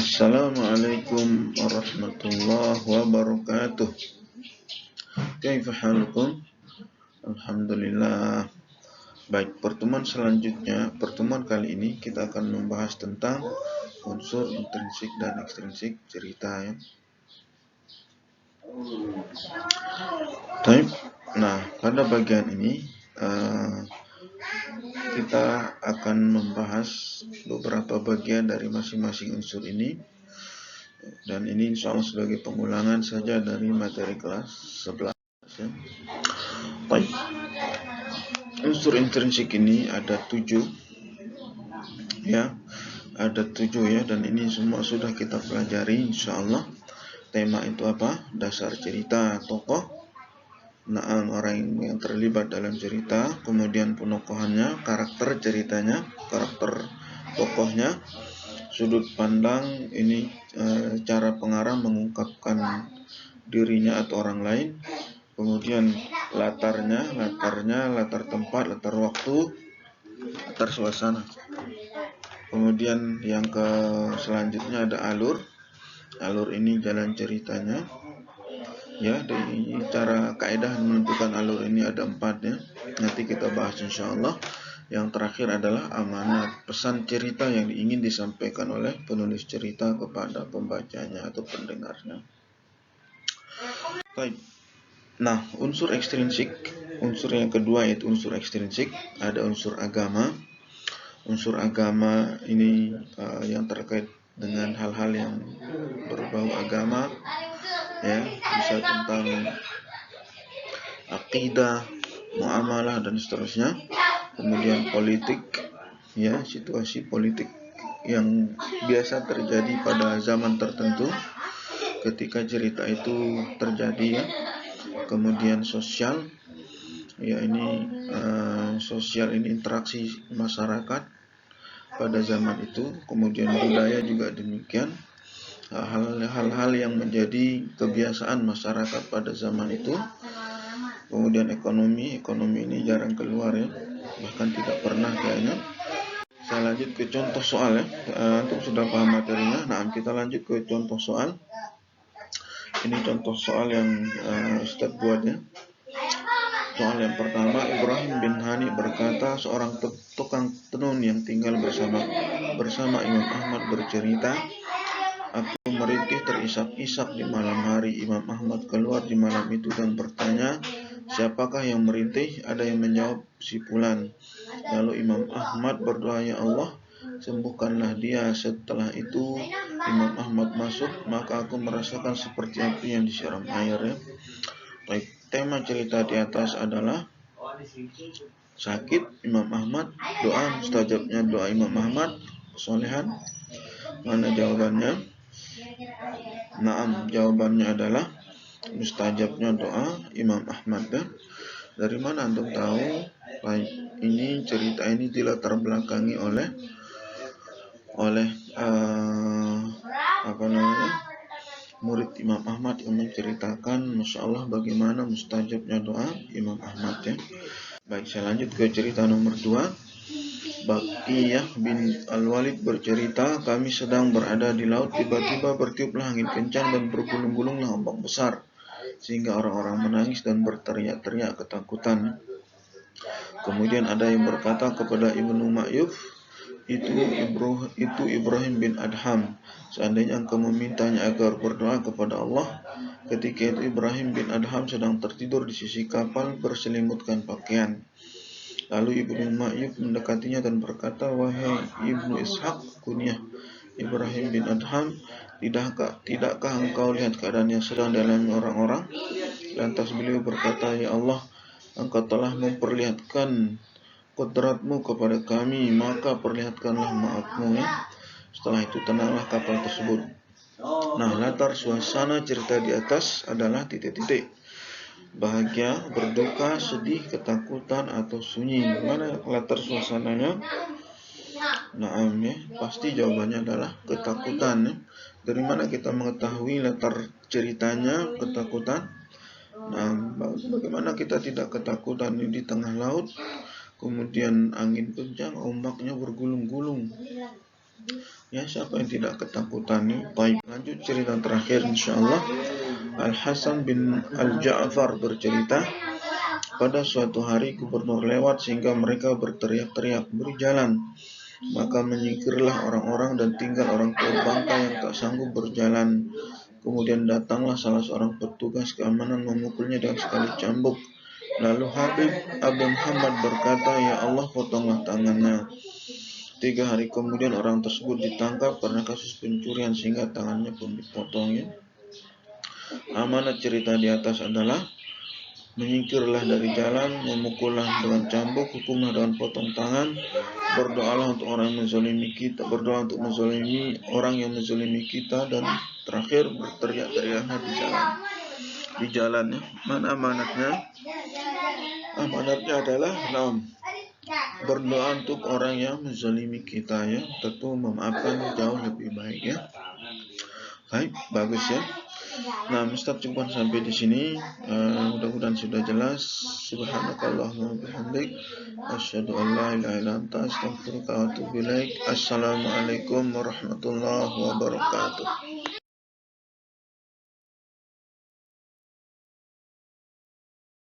Assalamualaikum warahmatullahi wabarakatuh. Kaifa halukum? Alhamdulillah. Baik, pertemuan kali ini kita akan membahas tentang unsur intrinsik dan ekstrinsik cerita ya. Nah, pada bagian ini kita akan membahas beberapa bagian dari masing-masing unsur ini, dan ini insya Allah sebagai pengulangan saja dari materi kelas 11 ya. Baik. Unsur intrinsik ini ada 7 ya, dan ini semua sudah kita pelajari insya Allah. Tema itu apa? Dasar cerita tokoh, orang yang terlibat dalam cerita, kemudian penokohannya, karakter ceritanya, karakter tokohnya, sudut pandang, ini cara pengarang mengungkapkan dirinya atau orang lain, kemudian latar tempat, latar waktu, latar suasana. Kemudian yang selanjutnya ada alur ini jalan ceritanya. Ya, dari cara kaidah menentukan alur ini ada 4 ya. Nanti kita bahas insyaallah. Yang terakhir adalah amanat, pesan cerita yang ingin disampaikan oleh penulis cerita kepada pembacanya atau pendengarnya. Baik. Nah, unsur ekstrinsik, unsur yang kedua yaitu unsur ekstrinsik, ada unsur agama. Unsur agama ini yang terkait dengan hal-hal yang berbau agama. Ya, bisa tentang akidah, muamalah dan seterusnya. Kemudian politik, ya, situasi politik yang biasa terjadi pada zaman tertentu ketika cerita itu terjadi ya. Kemudian sosial, ya, ini sosial ini interaksi masyarakat pada zaman itu. Kemudian budaya juga demikian. Hal-hal yang menjadi kebiasaan masyarakat pada zaman itu. Kemudian ekonomi ini jarang keluar ya, bahkan tidak pernah kayaknya. Saya lanjut ke contoh soal ya, untuk sudah paham materinya. Nah, kita lanjut ke contoh soal. Ini contoh soal yang Ustadz buat ya. Soal yang pertama, Ibrahim bin Hani berkata, seorang tukang tenun yang tinggal bersama Imam Ahmad bercerita, aku merintih terisak-isak di malam hari. Imam Ahmad keluar di malam itu dan bertanya, siapakah yang merintih? Ada yang menjawab, si fulan. Lalu Imam Ahmad berdoa, ya Allah, sembuhkanlah dia. Setelah itu Imam Ahmad masuk, maka aku merasakan seperti api yang disiram air ya. Baik, tema cerita di atas adalah sakit Imam Ahmad, doa mustajabnya doa Imam Ahmad, kesolehan. Mana jawabannya? Naam, jawabannya adalah mustajabnya doa Imam Ahmad ya. Dari mana antum tahu? Baik, ini cerita ini dilatar belakangi oleh murid Imam Ahmad yang menceritakan, Masya Allah, bagaimana mustajabnya doa Imam Ahmad ya. Baik, saya lanjut ke cerita nomor 2. Baqiyah bin Al-Walid bercerita, kami sedang berada di laut, tiba-tiba bertiuplah angin kencang dan bergulung-gulunglah ombak besar, sehingga orang-orang menangis dan berteriak-teriak ketakutan. Kemudian ada yang berkata kepada Ibnu Ma'yuf, itu Ibrahim bin Adham, seandainya engkau memintanya agar berdoa kepada Allah. Ketika itu Ibrahim bin Adham sedang tertidur di sisi kapal berselimutkan pakaian. Lalu Ibnu Ma'yuf mendekatinya dan berkata, wahai Ibnu Ishaq, kunyah Ibrahim bin Adham, tidakkah engkau lihat keadaan yang sedang dialami orang-orang? Lantas beliau berkata, ya Allah, engkau telah memperlihatkan kodratmu kepada kami, maka perlihatkanlah maafmu ya. Setelah itu tenanglah kapal tersebut. Nah, latar suasana cerita di atas adalah titik-titik. Bahagia, berduka, sedih, ketakutan, atau sunyi. Mana latar suasananya? Naam ya, pasti jawabannya adalah ketakutan ya. Dari mana kita mengetahui latar ceritanya ketakutan? Nah, bagaimana kita tidak ketakutan di tengah laut? Kemudian angin kencang, ombaknya bergulung-gulung. Ya, siapa yang tidak ketakutan nih? Baik, lanjut cerita terakhir insyaallah. Al-Hasan bin Al-Ja'far bercerita, pada suatu hari gubernur lewat sehingga mereka berteriak-teriak, "Beri jalan." Maka menyingkirlah orang-orang dan tinggal orang tua bangka yang tak sanggup berjalan. Kemudian datanglah salah seorang petugas keamanan memukulnya dengan sekali cambuk. Lalu Habib Abu Muhammad berkata, "Ya Allah, potonglah tangannya." 3 hari kemudian orang tersebut ditangkap karena kasus pencurian sehingga tangannya pun dipotongnya. Amanat cerita di atas adalah menyingkirlah dari jalan, memukullah dengan cambuk, hukumlah dengan potong tangan, berdoalah untuk orang yang menzalimi kita, berdoa untuk menzalimi orang yang menzalimi kita, dan terakhir berteriak-teriaklah di jalannya. Mana amanatnya? Amanatnya adalah berdoa untuk orang yang menzalimi kita, ya. Tentu memaafkan jauh lebih baik, ya. Baik, bagus ya. Nah, Ustaz cukup sampai di sini. Mudah-mudahan sudah jelas. Subhanakallahumma bihamdik, asyhadu an la ilaha illa anta, astaghfiruka wa atubu ilaik. Assalamualaikum warahmatullahi wabarakatuh.